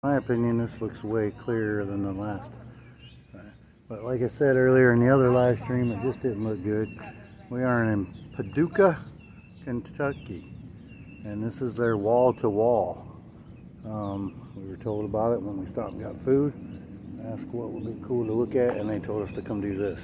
In my opinion, this looks way clearer than the last. But like I said earlier in the other live stream, it just didn't look good. We are in Paducah, Kentucky, and this is their wall-to-wall. We were told about it when we stopped and got food. Asked what would be cool to look at, and they told us to come do this.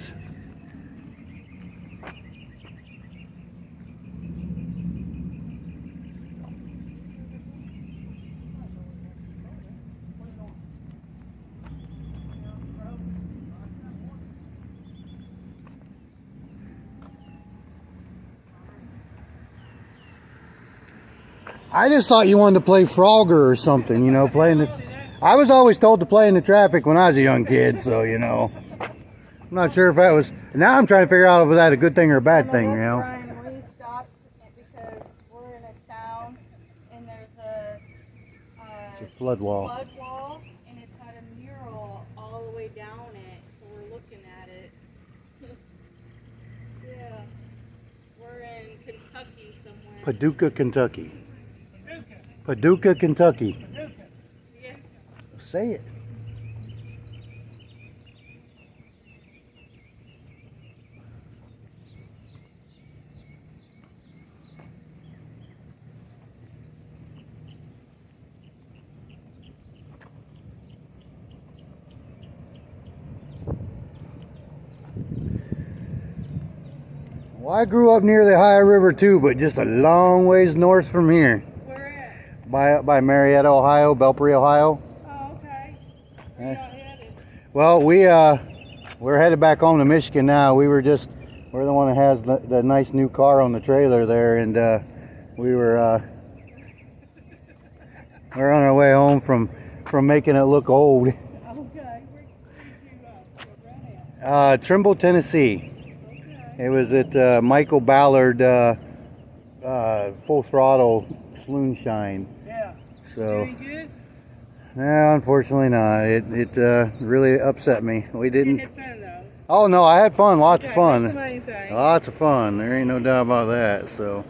I just thought you wanted to play Frogger or something, you know, playing the... I was always told to play in the traffic when I was a young kid, so, you know. I'm not sure if that was... Now I'm trying to figure out if that a good thing or a bad thing, you know. Brian, we stopped because we're in a town and there's It's a flood wall. And it's got a mural all the way down it, so we're looking at it. Yeah. We're in Kentucky somewhere. Paducah, Kentucky. Paducah, Kentucky. Yeah. Say it. Well, I grew up near the Ohio River too, but just a long ways north from here. By Marietta, Ohio, Belpre, Ohio. Oh, okay. Where y'all headed? Well, we're headed back home to Michigan now. We're the one that has the nice new car on the trailer there, and we're on our way home from making it look old. Okay. Where did you run at? Trimble, Tennessee. Okay. It was at Michael Ballard Full Throttle Saloon Shine. Yeah. So. Very good? No, unfortunately not. It really upset me. We didn't. You had fun though. Oh no, I had fun. Lots of Okay, fun. that's the main thing. Lots of fun. There ain't no doubt about that. So,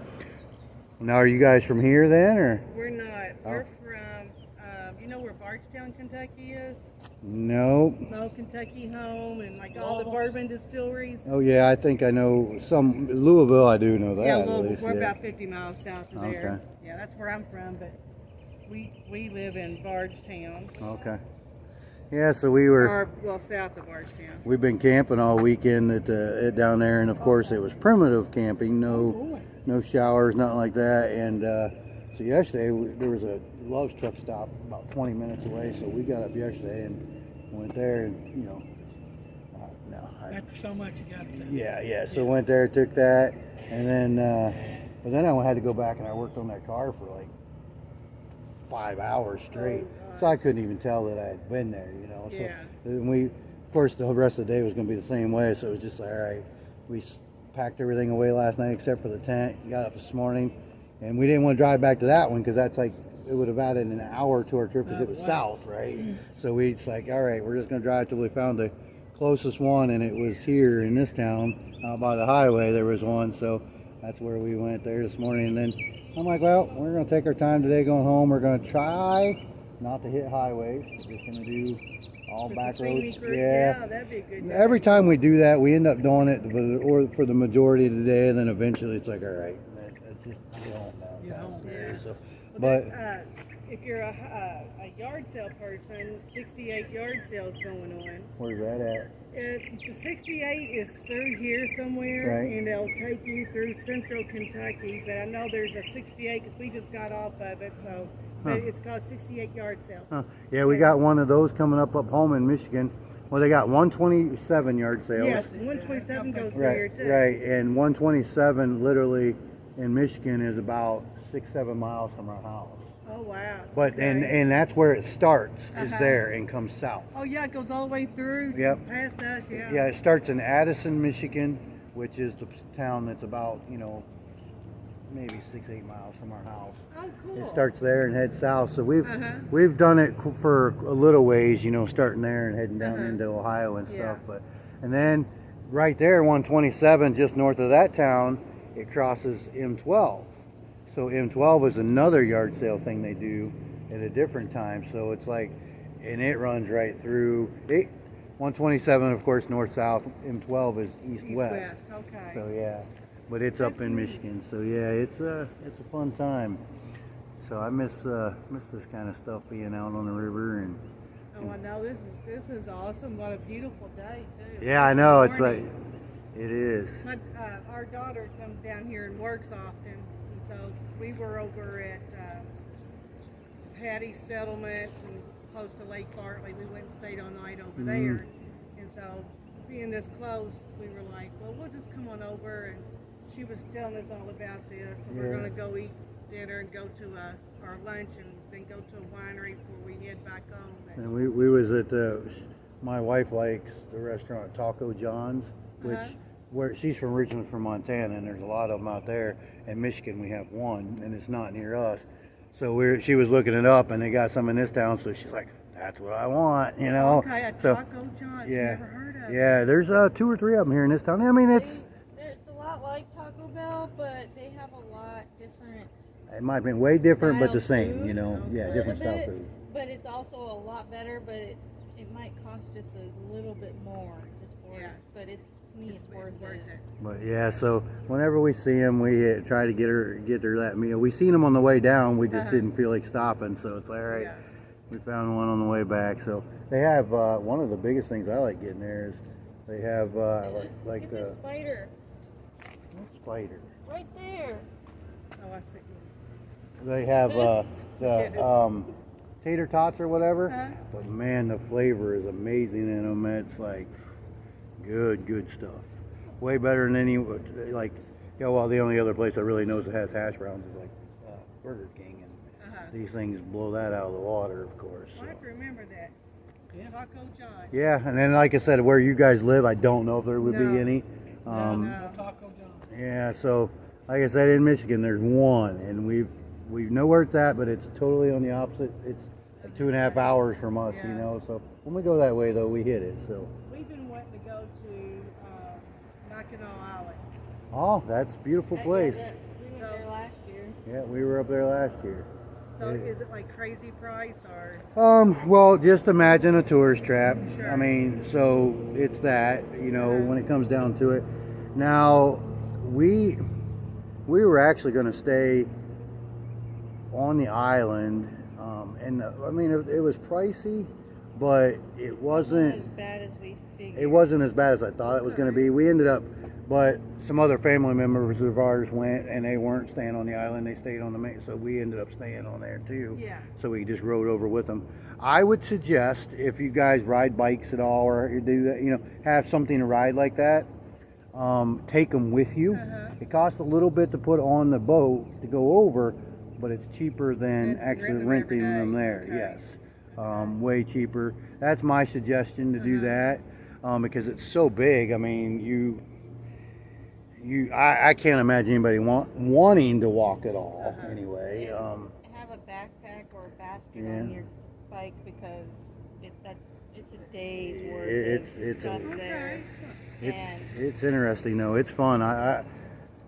now are you guys from here then, or? We're not. Oh. We're from, you know where Bardstown, Kentucky is? No. No, Kentucky Home and like all the bourbon distilleries. Oh yeah, I think I know some. Louisville, I do know that. Yeah, at Louisville. least, We're yeah. about 50 miles south of there. Okay. Yeah, that's where I'm from, but we live in Bardstown. Okay. Yeah, so we were. Or, well, south of Bardstown. We've been camping all weekend at down there, and of course it was primitive camping. No showers, nothing like that. And so yesterday there was a Love's truck stop about 20 minutes away, so we got up yesterday and went there, and you know, After so much you got to. yeah. So went there, took that, and then but then I had to go back and I worked on that car for like 5 hours straight, so I couldn't even tell that I had been there, you know. So Yeah. and of course, the rest of the day was going to be the same way, so it was just like, all right, we packed everything away last night except for the tent. Got up this morning, and we didn't want to drive back to that one because that's like, it would have added an hour to our trip because it was south, right? So we just like, all right, we're just going to drive till we found the closest one, and it was here in this town out by the highway. There was one, so that's where we went there this morning. And then I'm like, well, we're going to take our time today going home. We're going to try not to hit highways. We're just going to do all Just back a roads. scenic route. Yeah, that'd be a good day. Every time we do that, we end up doing it for the majority of the day, and then eventually it's like, all right, let's just get home now. Get home, yeah. So, Well, but if you're a yard sale person, 68 yard sales going on. where's that at? The 68 is through here somewhere, Right. and they'll take you through central Kentucky. But I know there's a 68 because we just got off of it, so but it's called 68 yard sale. Huh. Yeah, we got one of those coming up home in Michigan. Well, they got 127 yard sales. Yes, 127 goes through here Right, too. right, and 127 literally in Michigan is about 6-7 miles from our house. Oh wow. But Okay. and that's where it starts, is Uh-huh. there, and comes south. Oh yeah, it goes all the way through. Yep. Past us, yeah. Yeah, it starts in Addison, Michigan, which is the town that's about, you know, maybe 6-8 miles from our house. Oh cool. It starts there and heads south. So Uh-huh. we've done it for a little ways, you know, starting there and heading down Uh-huh. into Ohio and stuff. Yeah. And then right there, 127, just north of that town, it crosses M12. So M12 is another yard sale thing they do. at a different time. So it's like, and it runs right through it. 127, of course, north-south. M12 is east-west. Okay. So yeah, but it's up in Michigan. So yeah, it's a fun time. So I miss this kind of stuff, being out on the river and. Oh, I know, this is awesome. What a beautiful day too. Yeah, I know. It's like, it is. Our daughter comes down here and works often, and so we were over at Patty's Settlement and close to Lake Bartley. We went and stayed all night over there, and so being this close, we were like, well, we'll just come on over. And she was telling us all about this, and we're going to go eat dinner and go to our lunch and then go to a winery before we head back home. And we was at my wife likes the restaurant Taco John's, which where she's originally from Montana, and there's a lot of them out there. In Michigan we have one, and it's not near us. So she was looking it up, and they got some in this town. So she's like, "That's what I want," you know. Okay, a Taco John's. Yeah, never heard of yeah. it. There's 2 or 3 of them here in this town. I mean, It's a lot like Taco Bell, but they have a lot different. It might have been way different, but the same, food, you know. Yeah, different style bit, food. But it's also a lot better, but it might cost just a little bit more just for it. But to me, it's worth it. But yeah, so whenever we see them, we try to get her that meal. We seen them on the way down. We just didn't feel like stopping, so it's like, all right, we found one on the way back. So they have one of the biggest things I like getting there is they have like the spider. what spider? Right there. Oh, I see. They have the tater tots or whatever, but man, the flavor is amazing in them. It's like good stuff. Way better than any, like, well, the only other place I really know that has hash browns is like Burger King, and these things blow that out of the water, of course. I have to remember that. Taco John. Yeah, and then like I said, where you guys live, I don't know if there would be any. No Taco John. Yeah, so like I said, in Michigan, there's one, and we know where it's at, but it's totally on the opposite. It's like 2.5 hours from us, you know. So when we go that way, though, we hit it. So we've been wanting to go to Mackinac Island. oh, that's a beautiful place. We went there last year. Yeah, we were up there last year. So is it like crazy price or? Well, just imagine a tourist trap. Sure. I mean, so it's that, you know, when it comes down to it. Now, we were actually going to stay on the island, and I mean, it was pricey, but it wasn't As bad as we figured. it wasn't as bad as I thought it was going to be. We ended up, but some other family members of ours went, and they weren't staying on the island. They stayed on the main, so we ended up staying on there too. Yeah. So we just rode over with them. I would suggest, if you guys ride bikes at all, or you do that, you know, have something to ride like that, take them with you. It costs a little bit to put on the boat to go over, but it's cheaper than actually renting them there. Okay. Yes. Way cheaper. That's my suggestion to do that, because it's so big. I mean, I can't imagine anybody wanting to walk at all. Anyway, have a backpack or a basket on your bike because it's a day's worth of stuff there. it's interesting though. It's fun.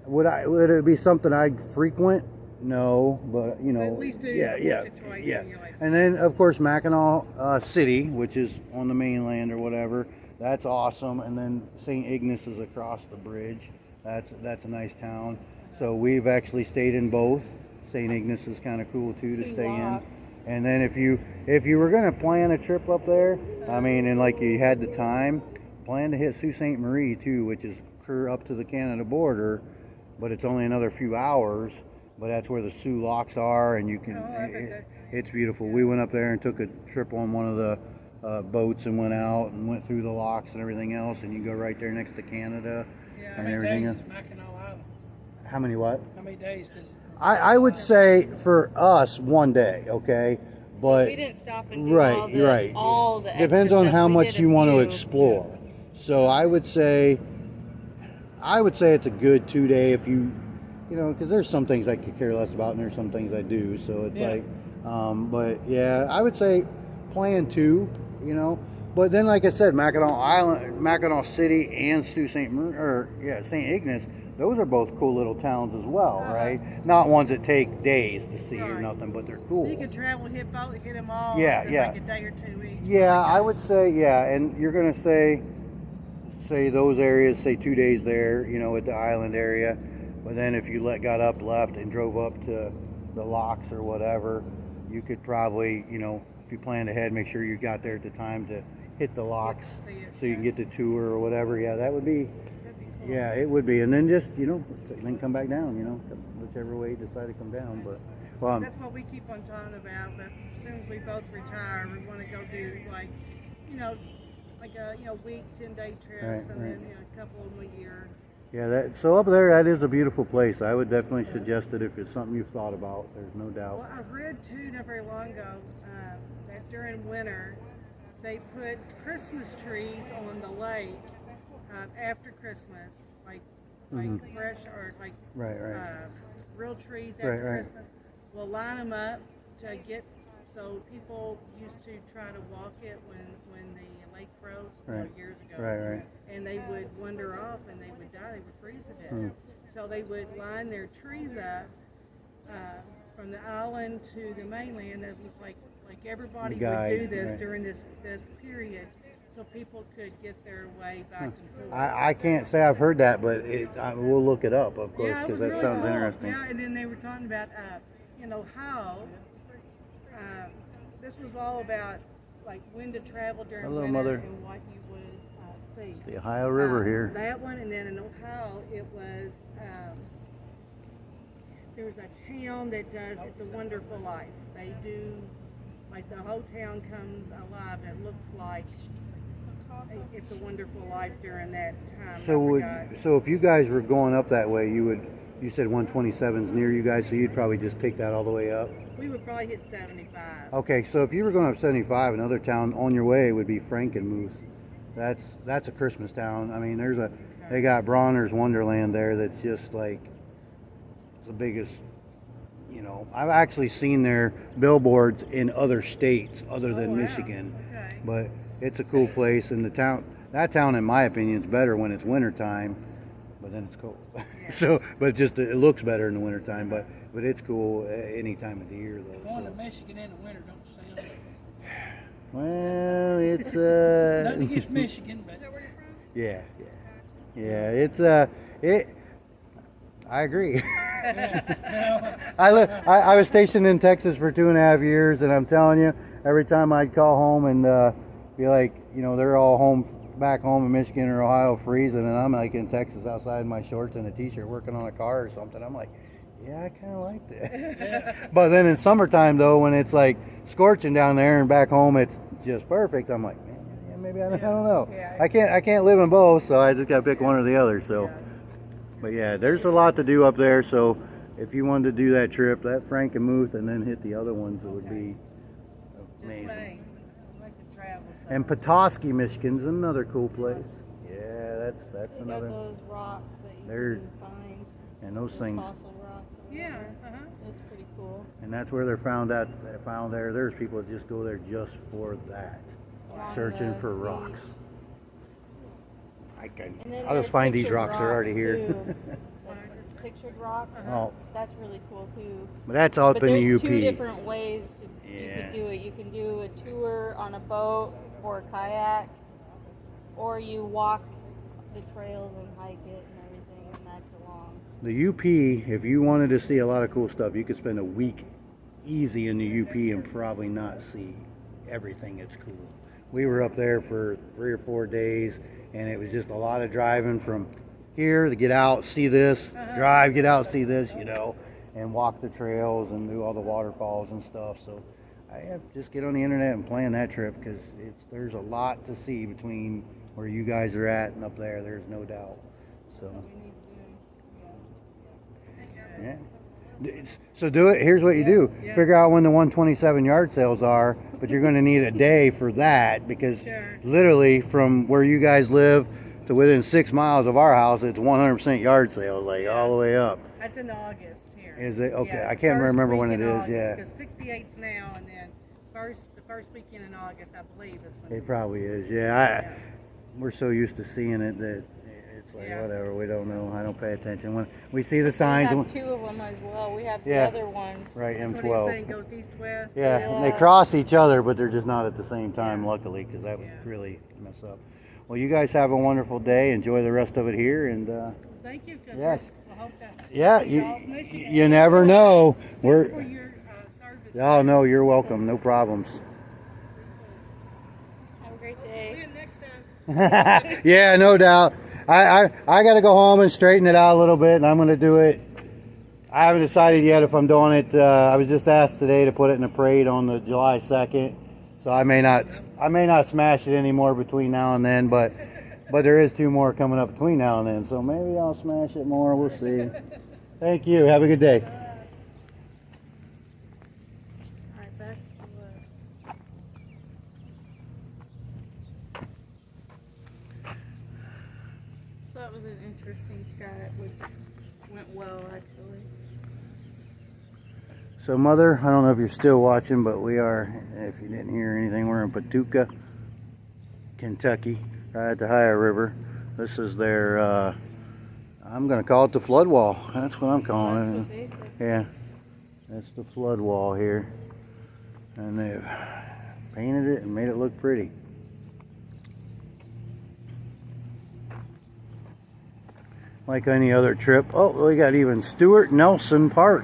Would it be something I'd frequent? No, but you know, At least do it once or twice in your life. And then of course Mackinac City, which is on the mainland or whatever, that's awesome. And then St. Ignace is across the bridge. That's a nice town. So we've actually stayed in both. St. Ignace is kind of cool too to stay in. And then if you were going to plan a trip up there, I mean, and like you had the time, plan to hit Sault Ste. Marie too, which is up to the Canada border, but it's only another few hours. But that's where the Sioux locks are, and you can. It's beautiful. We went up there and took a trip on one of the boats and went out and went through the locks and everything else, and you go right there next to Canada and everything else. How many what? How many days does it? I would say for us 1 day, okay, but we didn't stop and do all the depends extra on stuff. how We much did a you want to few. explore. So I would say it's a good 2 day if you know, because there's some things I could care less about and there's some things I do. So it's like, but yeah, I would say plan 2, you know. But then, like I said, Mackinac Island, Mackinac City, and St. Ignace, those are both cool little towns as well, right? Not ones that take days to see or nothing, but they're cool. You could travel, hit them all. Yeah, in yeah. Like a day or two each. Yeah, I would say, yeah, and you're gonna say those areas, say 2 days there, you know, at the island area, but then if you got left and drove up to the locks or whatever, you could probably, you know, if you planned ahead, make sure you got there at the time to hit the locks so you can get the tour or whatever. Yeah, that would be, yeah, it would be. And then just, you know, then come back down, you know, whichever way you decide to come down. But well, that's what we keep on talking about. But as soon as we both retire, we want to go do like, you know, like a week, 10-day trips, and then a couple of them a year. Yeah, so up there, that is a beautiful place. I would definitely suggest it if it's something you've thought about. There's no doubt. Well, I've read too, not very long ago, that during winter they put Christmas trees on the lake after Christmas, like fresh or like real trees after Christmas. We'll line them up to get. So people used to try to walk it when the lake froze years ago, and they would wander off and they would die. They would freeze to death. So they would line their trees up from the island to the mainland. It was like everybody would do this during this period, so people could get their way back and forth. I can't say I've heard that, but we'll look it up, of course, because that really sounds cool. interesting. Yeah, and then they were talking about how. This was all about like when to travel during winter and what you would see. The Ohio River here. That one, and then in Ohio, it was there was a town that does It's a Wonderful Life. They do like the whole town comes alive. And it looks like It's a Wonderful Life during that time. So if you guys were going up that way, you said 127's near you guys, so you'd probably just take that all the way up? We would probably hit 75. Okay, so if you were going up 75, another town on your way would be Frankenmuth. That's a Christmas town. I mean, they got Bronner's Wonderland there that's just like, it's the biggest, you know, I've actually seen their billboards in other states other than Michigan. Okay. But it's a cool place, and that town, in my opinion, is better when it's wintertime, but then it's cold. Yeah. So, but just it looks better in the wintertime, but it's cool any time of the year, though. Going to Michigan in the winter don't sound. Well, it's Nothing against Michigan, but. Is that where you're from? Yeah. It's I agree. I was stationed in Texas for 2.5 years, and I'm telling you, every time I'd call home and be like, you know, they're all back home in Michigan or Ohio freezing, and I'm like in Texas outside in my shorts and a t-shirt working on a car or something. I'm like, yeah, I kind of like that. But then in summertime though, when it's like scorching down there and back home it's just perfect, I'm like, man, yeah, maybe I don't know. Yeah, I can't live in both, so I just got to pick one or the other. So, but yeah, there's a lot to do up there. So if you wanted to do that trip, that Frankenmuth, and then hit the other ones, it would be amazing. And Patucca, Michigan's another cool place. Yeah, that's they another. got those rocks that you can find. And those things. Fossil rocks. That's pretty cool. And that's where they're found there. There's people that just go there just for that, searching for rocks. I'll just find these rocks. They're already here. Pictured rocks. That's really cool too. But that's all up in the UP. There's 2 different ways you can do it. You can do a tour on a boat or a kayak, or you walk the trails and hike it and everything, and that's along. The UP, if you wanted to see a lot of cool stuff, you could spend a week easy in the UP and probably not see everything that's cool. We were up there for 3 or 4 days, and it was just a lot of driving from here to get out, see this, drive, get out, see this, you know, and walk the trails and do all the waterfalls and stuff. So I have just get on the internet and plan that trip, because there's a lot to see between where you guys are at and up there. There's no doubt. So yeah. So do it. Here's what you do. Figure out when the 127 yard sales are, but you're going to need a day for that, because literally from where you guys live to within 6 miles of our house, it's 100% yard sales, like all the way up. That's in August here. Is it? Okay, I can't remember when it is. Yeah. Because 68's now, and then the first weekend in August, I believe, is when it probably is. Yeah. We're so used to seeing it that it's like, Yeah. whatever, we don't know. I don't pay attention. When we see the We signs, have two of them as well. We have the Yeah. other one. right, That's what he was saying, M12. goes east-west. Yeah, and they Yeah. cross each other, but they're just not at the same time, Yeah. luckily, because that would Yeah. really mess up. Well, you guys have a wonderful day. Enjoy the rest of it here, and Thank you. 'Cause Yes. I hope that yeah, see y'all in Michigan. you never know. Thanks We're for your service. oh no, you're welcome. No problems. Have a great day. See you next time. Yeah, no doubt. I got to go home and straighten it out a little bit, and I'm going to do it. I haven't decided yet if I'm doing it. I was just asked today to put it in a parade on the July 2nd, so I may not smash it anymore between now and then, but there is 2 more coming up between now and then, so maybe I'll smash it more. We'll see. Thank you. Have a good day. All right, back to So that was an interesting chat, which went well actually. So, Mother, I don't know if you're still watching, but we are, if you didn't hear anything, we're in Paducah, Kentucky, right at the Ohio River. This is their, I'm going to call it the flood wall. That's what I'm calling That's it. what they said. Yeah, that's the flood wall here. And they've painted it and made it look pretty. Like any other trip. Oh, we got even Stuart Nelson Park.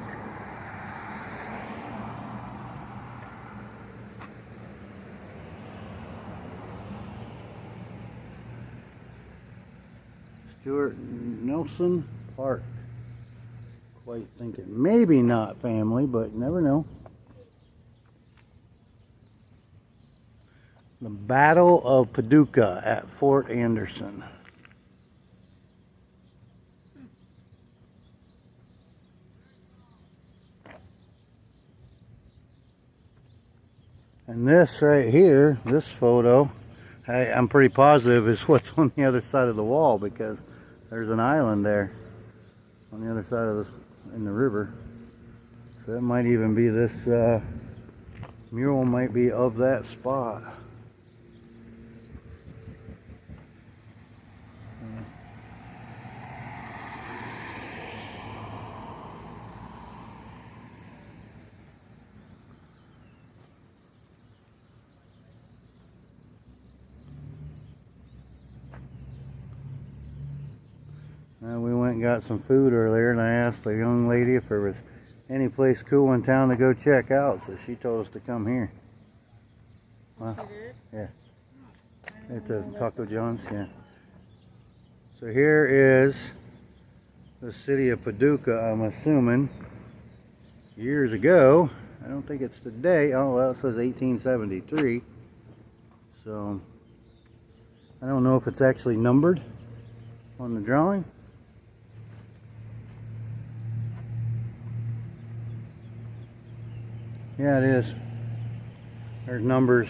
Stuart Nelson Park. Quite thinking maybe not family, but you never know. The Battle of Paducah at Fort Anderson. And this right here, this photo, I'm pretty positive is what's on the other side of the wall, because there's an island there on the other side of this in the river. So that might even be this mural might be of that spot. We went and got some food earlier, and I asked the young lady if there was any place cool in town to go check out, so she told us to come here. Wow. You did? Yeah. I It's don't know a Taco John's, yeah. So here is the city of Paducah, I'm assuming, years ago. I don't think it's today. Oh, well, it says 1873. So, I don't know if it's actually numbered on the drawing. Yeah, it is. There's numbers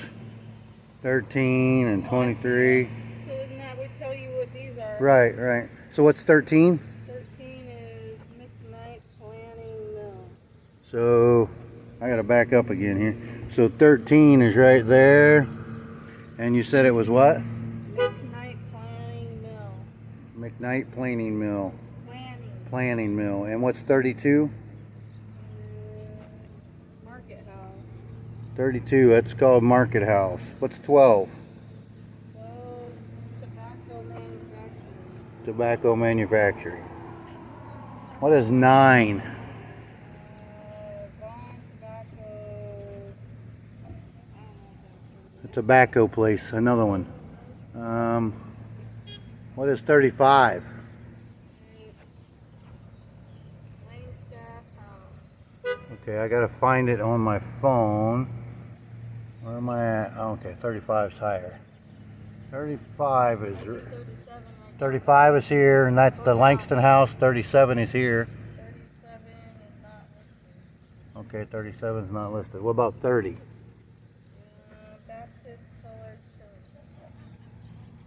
13 and 23. So then that would tell you what these are. Right, right. So what's 13? 13 is midnight planning mill. So I gotta back up again here. So 13 is right there. And you said it was what? Midnight planning mill. McKnight Planing Mill. Planning. Mill. And what's 32? Market house. 32, that's called Market House. What's 12? Well, tobacco manufacturing. Tobacco manufacturing. What is 9? Bond tobacco. I don't know A tobacco place, another one. What is 35? Lane staff house. Okay, I gotta find it on my phone. Where am I at? Oh, okay, 35 is higher. 35 is 37. 35 is here, and that's the Langston House. 37 is here. 37 is not listed. Okay, 37 is not listed. What about 30? Baptist Colored Church.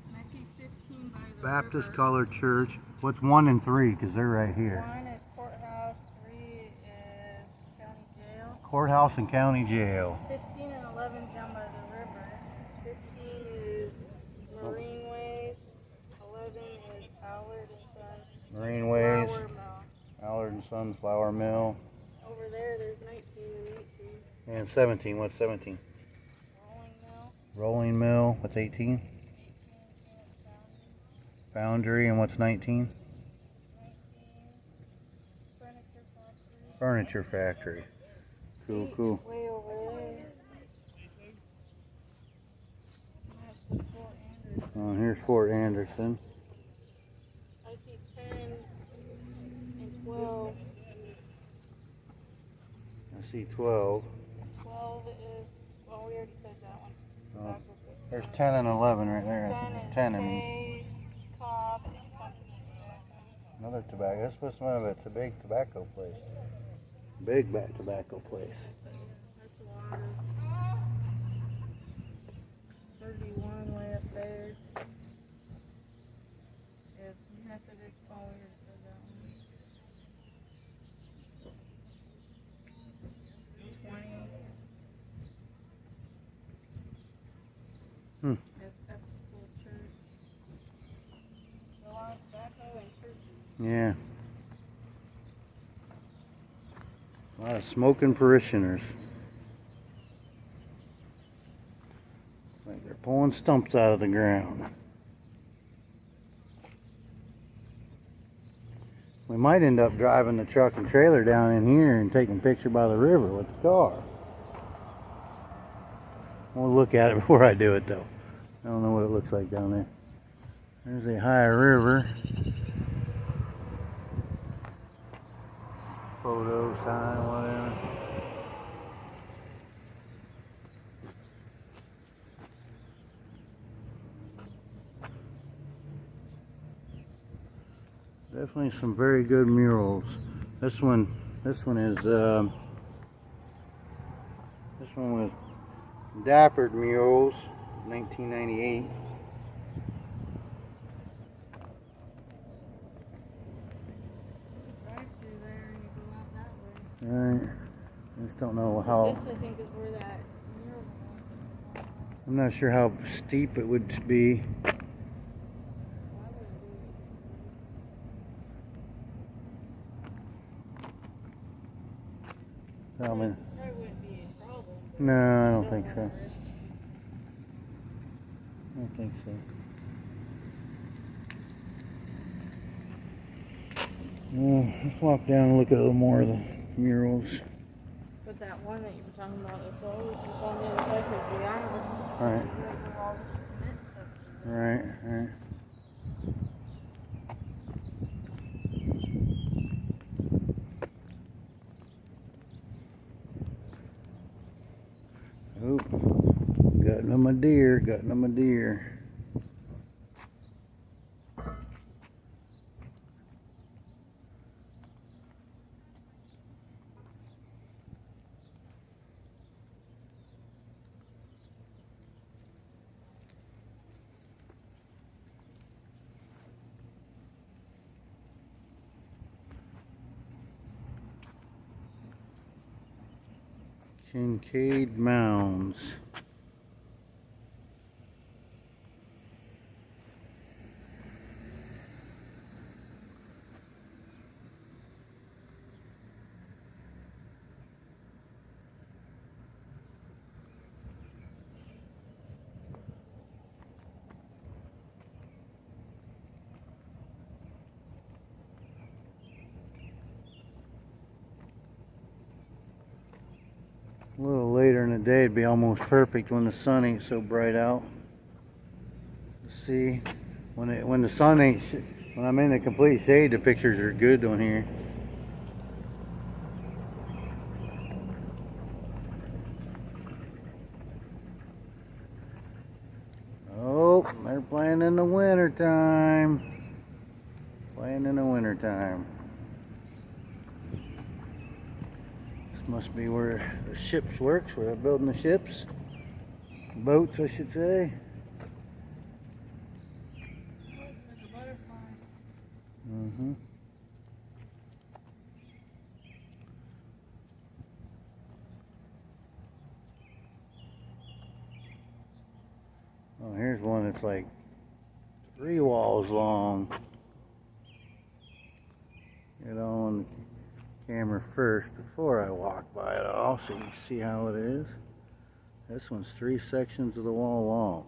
And I see 15 by the Baptist river. Colored Church. What's 1 and 3? Because they're right here. 1 is courthouse, 3 is county jail. Courthouse and County Jail. 15 and 11 down by the river. 15 is Marine Ways. 11 is Howard Sunflower mill. Over there, there's 19 and 18. And 17. What's 17? Rolling mill. Rolling mill. What's 18? Foundry. And what's 19? 19. Furniture factory. Furniture factory. Cool, cool. Way over there. That's the Fort Anderson. Oh, here's Fort Anderson. I see 10 and 12. I see 12. 12 is, well, we already said that one. Oh, That was the there's 12. 10 and 11 right there. 10 is 10 and K, Cobb, and Company. another tobacco. This must have a big tobacco place. Big tobacco place. That's a lot of 31 way up there. It's Methodist, oh, we already said that one. 20. Hmm. That's Episcopal Church. A lot of tobacco and churches. Yeah. A lot of smoking parishioners. Like they're pulling stumps out of the ground. We might end up driving the truck and trailer down in here and taking a picture by the river with the car. We'll look at it before I do it though. I don't know what it looks like down there. There's a high river. Photo sign, whatever. Definitely some very good murals. This one is this one was Dafford Murals, 1998. Drive through there and you go out that way. Alright. I just don't know how. This, I think, is where that mural was. I'm not sure how steep it would be. Why would it be? I mean, There wouldn't be a problem. no, I don't Don't think so. wanna risk. I don't think so. Well, let's walk down and look at a little more of the murals. But that one that you were talking about, it's always just on the other side of the island. Right. Where all the cement stuff is. Right, right. Oh, gutting them a deer, gutting them a deer. Kincaid Mounds. A little later in the day it'd be almost perfect when the sun ain't so bright out. See, when the sun ain't, when I'm in the complete shade, the pictures are good on here. Oh, they're playing in the winter time. Playing in the winter time. Must be where the ships works, where they're building the ships. Boats, I should say. There's a butterfly. Mm-hmm. Oh, here's one that's like 3 walls long. You know, and camera first before I walk by it all so you can see how it is. This one's 3 sections of the wall long.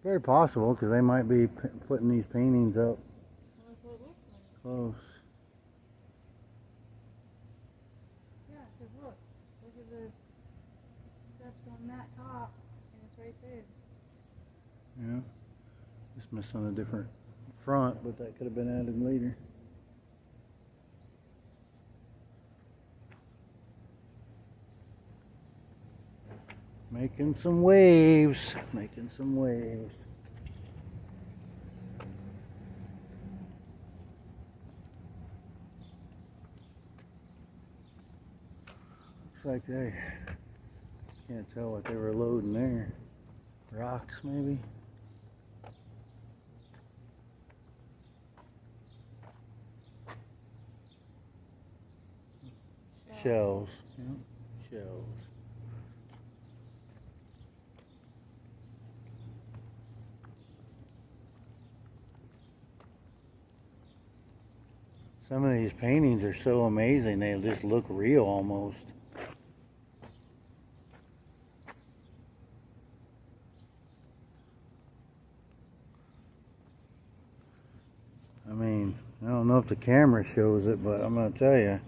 Very possible, because they might be putting these paintings up close. Yeah, because look at this steps on that top, and it's right there. Yeah, just missing a different front, but that could have been added later. Making some waves, making some waves. Looks like they can't tell what they were loading there. Rocks, maybe. Shells. Yep. Shells. Some of these paintings are so amazing, they just look real almost. I mean, I don't know if the camera shows it, but I'm going to tell you.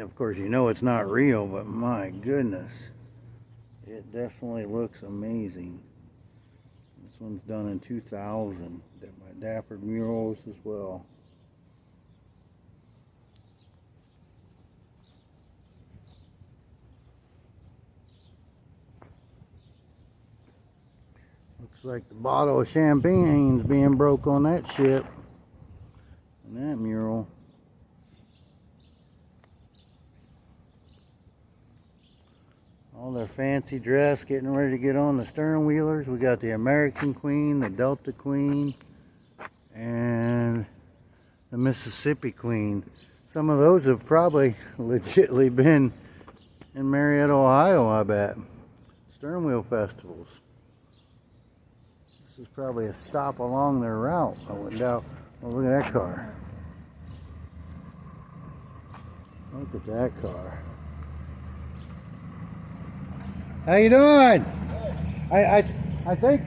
Of course, you know it's not real, but my goodness. It definitely looks amazing. This one's done in 2000. They're by Dapper Murals as well. Looks like the bottle of champagne's being broke on that ship. And that mural. All their fancy dress, getting ready to get on the stern wheelers. We got the American Queen, the Delta Queen, and the Mississippi Queen. Some of those have probably legitimately been in Marietta, Ohio, I bet. Stern wheel festivals. This is probably a stop along their route, I wouldn't doubt. Oh, look at that car. Look at that car. How you doing? I think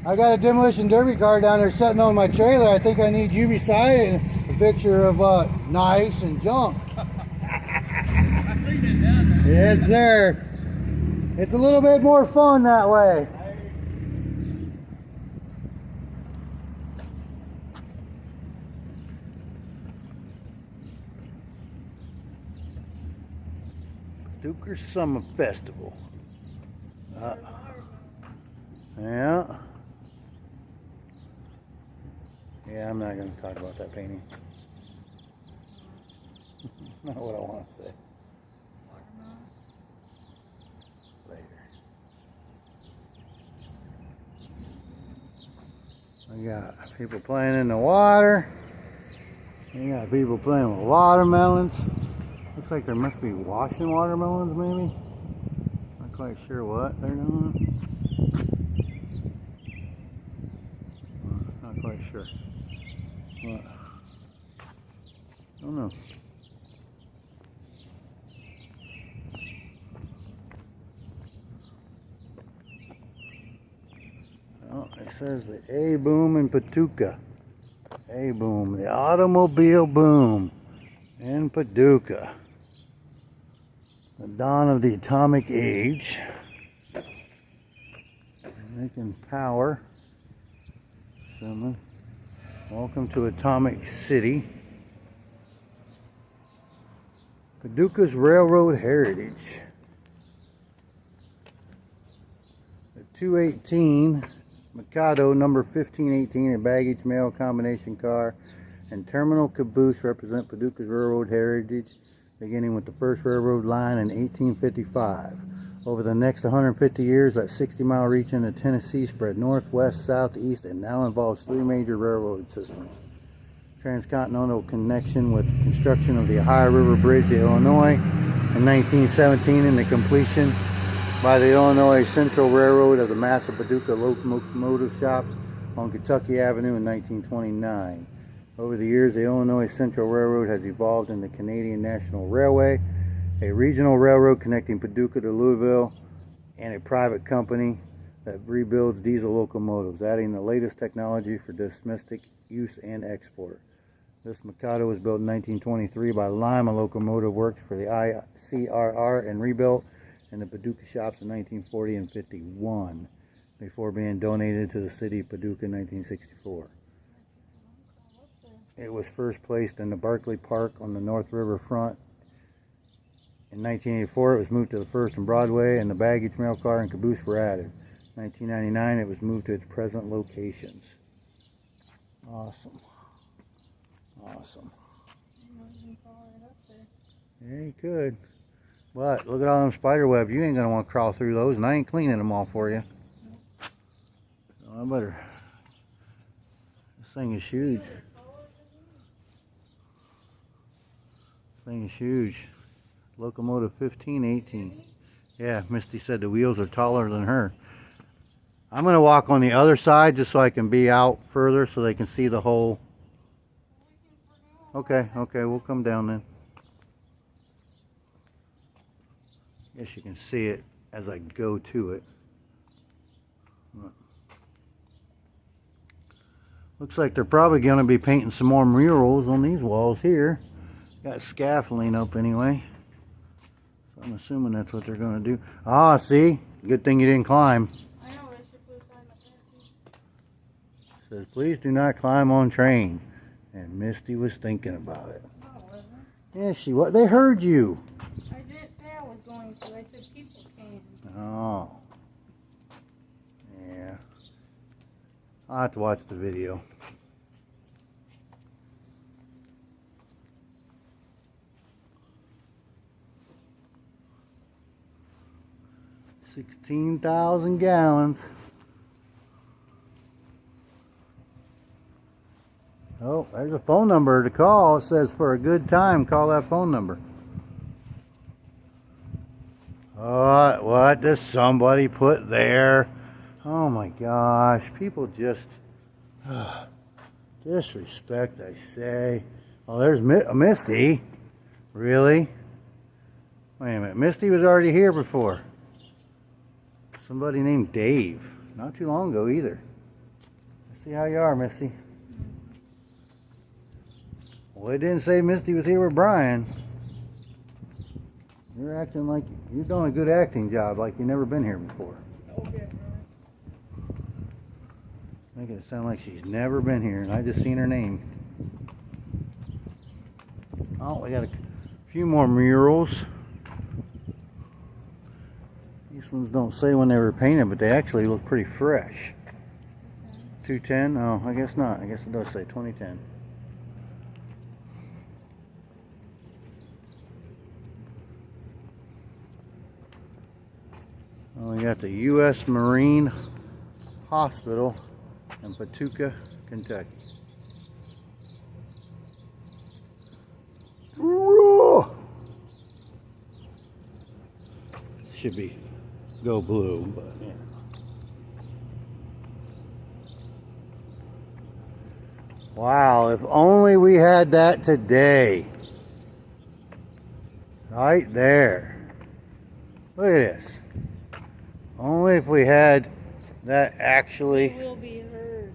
I got a demolition derby car down there sitting on my trailer. I think I need you beside it and a picture of nice and junk. I seen it down there. Yes, sir. It's a little bit more fun that way. Paducah Summer Festival. Yeah. Yeah, I'm not going to talk about that painting. Not what I want to say. Later. We got people playing in the water. We got people playing with watermelons. Looks like there must be washing watermelons, maybe. Not quite sure what they're doing. Not quite sure. What? I don't know. Oh, it says the A-boom in Patuca. A-boom, the automobile boom in Paducah. The dawn of the atomic age. Making power. Assuming. Welcome to Atomic City. Paducah's railroad heritage. The 218 Mikado number 1518, a baggage mail combination car, and terminal caboose represent Paducah's railroad heritage, beginning with the first railroad line in 1855. Over the next 150 years, that 60-mile reach into Tennessee spread north, west, south, east, and now involves 3 major railroad systems. Transcontinental connection with the construction of the Ohio River Bridge, Illinois, in 1917, and the completion by the Illinois Central Railroad of the massive Paducah locomotive shops on Kentucky Avenue in 1929. Over the years, the Illinois Central Railroad has evolved into Canadian National Railway, a regional railroad connecting Paducah to Louisville, and a private company that rebuilds diesel locomotives, adding the latest technology for domestic use and export. This Mikado was built in 1923 by Lima Locomotive Works for the ICRR and rebuilt in the Paducah shops in 1940 and 51 before being donated to the city of Paducah in 1964. It was first placed in the Barclay Park on the North River front. In 1984, it was moved to the First and Broadway, and the baggage mail car and caboose were added. In 1999, it was moved to its present locations. Awesome. Awesome. Yeah, you could. But look at all them spider webs. You ain't going to want to crawl through those, and I ain't cleaning them all for you. So I better. This thing is huge. This thing is huge. Locomotive 1518. Yeah, Misty said the wheels are taller than her. I'm going to walk on the other side just so I can be out further so they can see the whole. Okay, we'll come down then. Guess you can see it as I go to it. Looks like they're probably going to be painting some more murals on these walls here. Got scaffolding up anyway. So I'm assuming that's what they're going to do. Ah, see? Good thing you didn't climb. I know, I should put a sign up there. Says, please do not climb on train. And Misty was thinking about it. No, I wasn't. Yeah, she was. They heard you. I didn't say I was going to. I said people can. Oh. Yeah. I'll have to watch the video. $16,000 gallons. Oh, there's a phone number to call. It says for a good time, call that phone number. What does somebody put there? Oh my gosh, people just disrespect, I say. Oh, there's Misty. Really? Wait a minute, Misty was already here before. Somebody named Dave. Not too long ago either. Let's see how you are, Misty. Well, it didn't say Misty was here with Brian. You're acting like you're doing a good acting job, like you've never been here before. Okay. Making it sound like she's never been here, and I just seen her name. Oh, we got a few more murals. These ones don't say when they were painted, but they actually look pretty fresh. 210? Oh, I guess not. I guess it does say 2010. Oh, we got the U.S. Marine Hospital in Paducah, Kentucky. Should be go blue, but yeah. Wow, if only we had that today. Right there. Look at this. Only if we had that actually. It will be heard.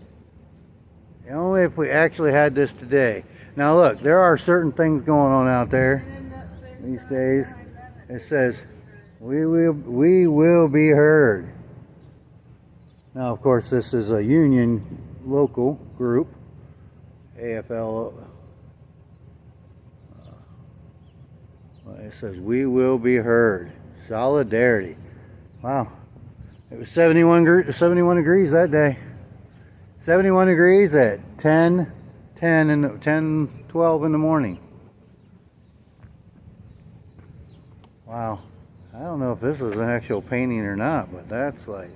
Only if we actually had this today. Now look, there are certain things going on out there these days. It says, we will be heard. Now of course this is a union local group. AFL. It says, we will be heard. Solidarity. Wow. It was 71 degrees that day. 71 degrees at 10:12 in the morning. Wow. I don't know if this was an actual painting or not, but that's like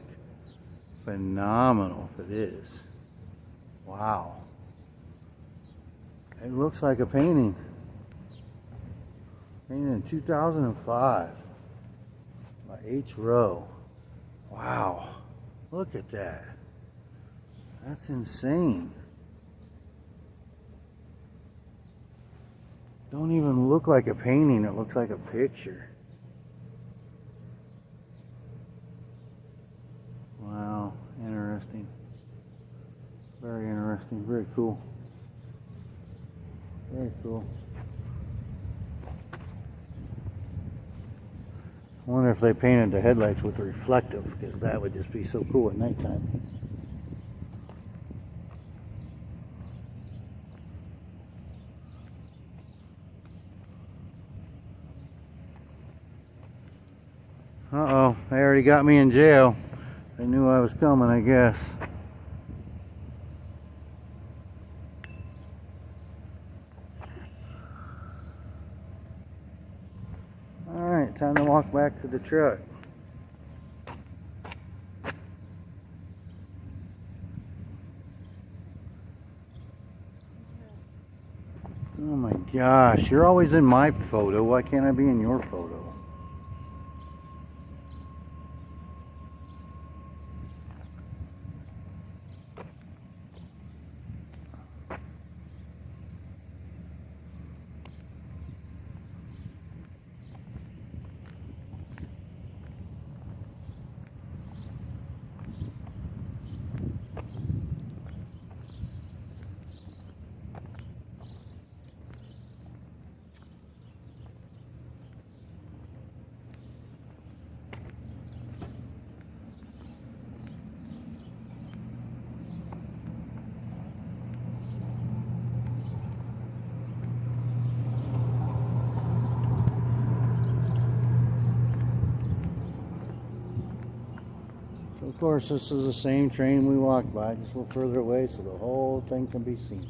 phenomenal if it is. Wow. It looks like a painting. Painted in 2005 by H. Rowe. Wow. Look at that. That's insane. Don't even look like a painting, it looks like a picture. Wow, interesting. Very interesting, very cool. Very cool. I wonder if they painted the headlights with reflective, because that would just be so cool at nighttime. Uh-oh, they already got me in jail. They knew I was coming, I guess. Alright, time to walk back to the truck. Oh my gosh, you're always in my photo. Why can't I be in your photo? Of course, this is the same train we walked by, just a little further away so the whole thing can be seen.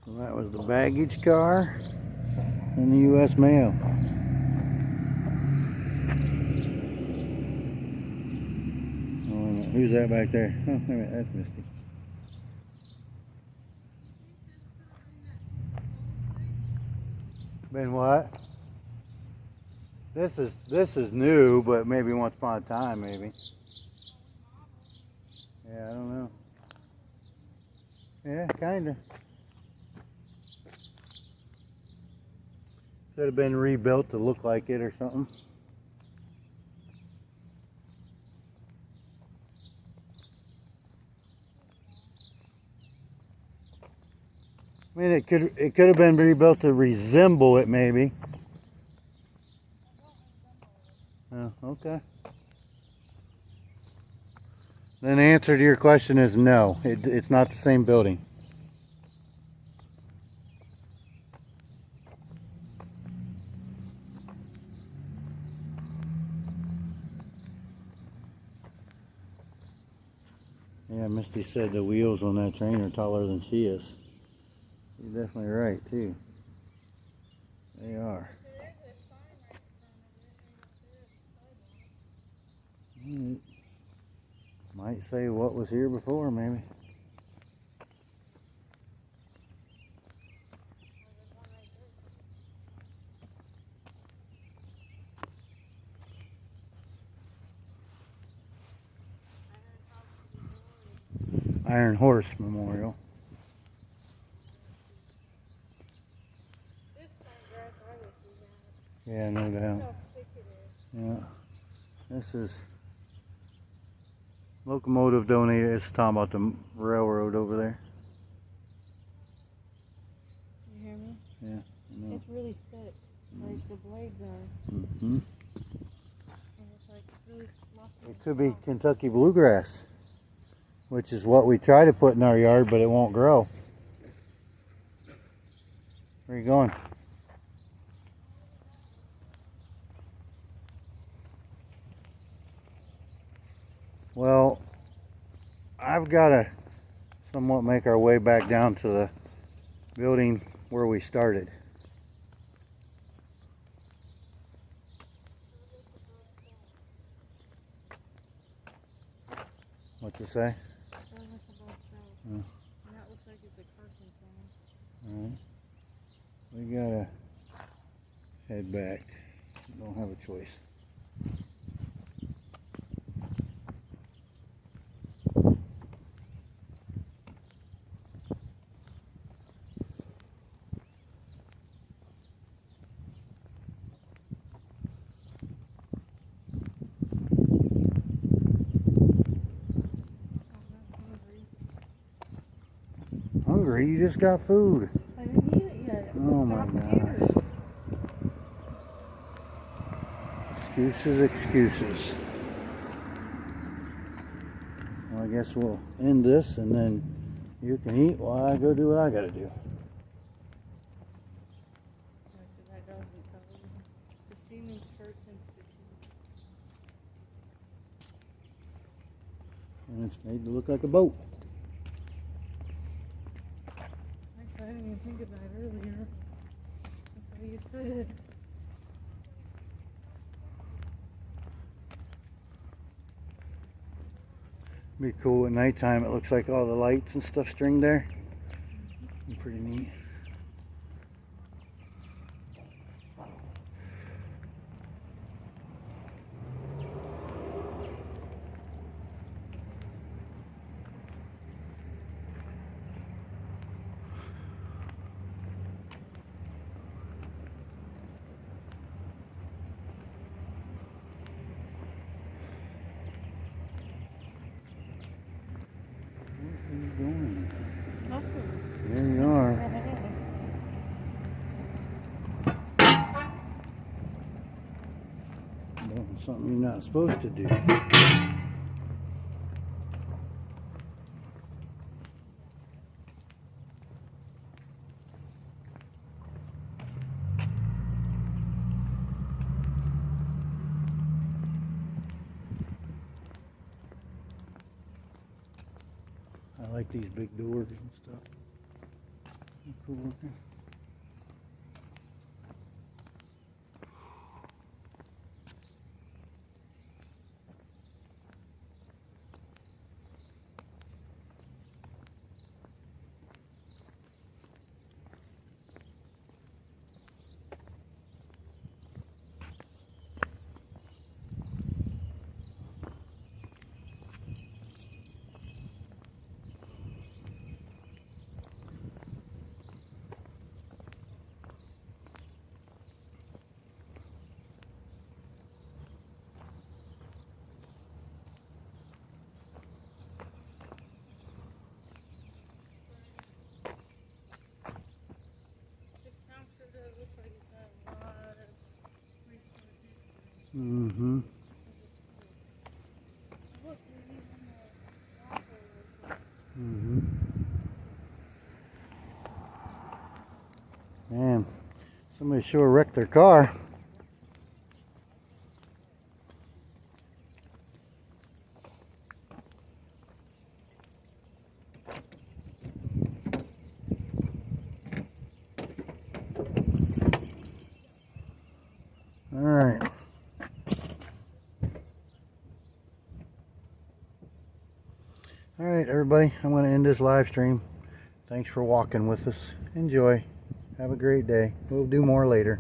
So that was the baggage car and the U.S. mail. Oh, wait a minute. Who's that back there? Oh, wait a minute, that's Misty. Been what? This is new, but maybe once upon a time, maybe. Yeah, I don't know. Yeah, kinda. Could have been rebuilt to look like it or something. I mean, it could have been rebuilt to resemble it, maybe. Oh, okay. Then the answer to your question is no. It's not the same building. Yeah, Misty said the wheels on that train are taller than she is. You're definitely right, too. They are. Might say what was here before, maybe. Iron Horse Memorial. Yeah, no doubt. Yeah. This is locomotive donated. It's talking about the railroad over there. Yeah, I know. It's really thick, like the blades are. Mm-hmm. And it's like really fluffy. It could be Kentucky bluegrass, which is what we try to put in our yard, but it won't grow. Where are you going? Well, I've got to somewhat make our way back down to the building where we started. What's it say? And that looks like it's a curtain sign. Alright. We gotta head back. Don't have a choice. Hungry? You just got food. I didn't eat it yet. Oh my gosh. Excuses, excuses. Well, I guess we'll end this and then you can eat while I go do what I gotta do. That doesn't cover the Seaman Church Institute. And it's made to look like a boat. Actually, I didn't even think of that earlier. Until you said it. Be cool at nighttime. It looks like all the lights and stuff stringed there. Be pretty neat. There you are. Doing something you're not supposed to do. I like these big doors and stuff. They're cool looking. Mm-hmm. Mm-hmm. Man, somebody sure wrecked their car. All right. All right, everybody, I'm going to end this live stream. Thanks for walking with us. Enjoy. Have a great day. We'll do more later.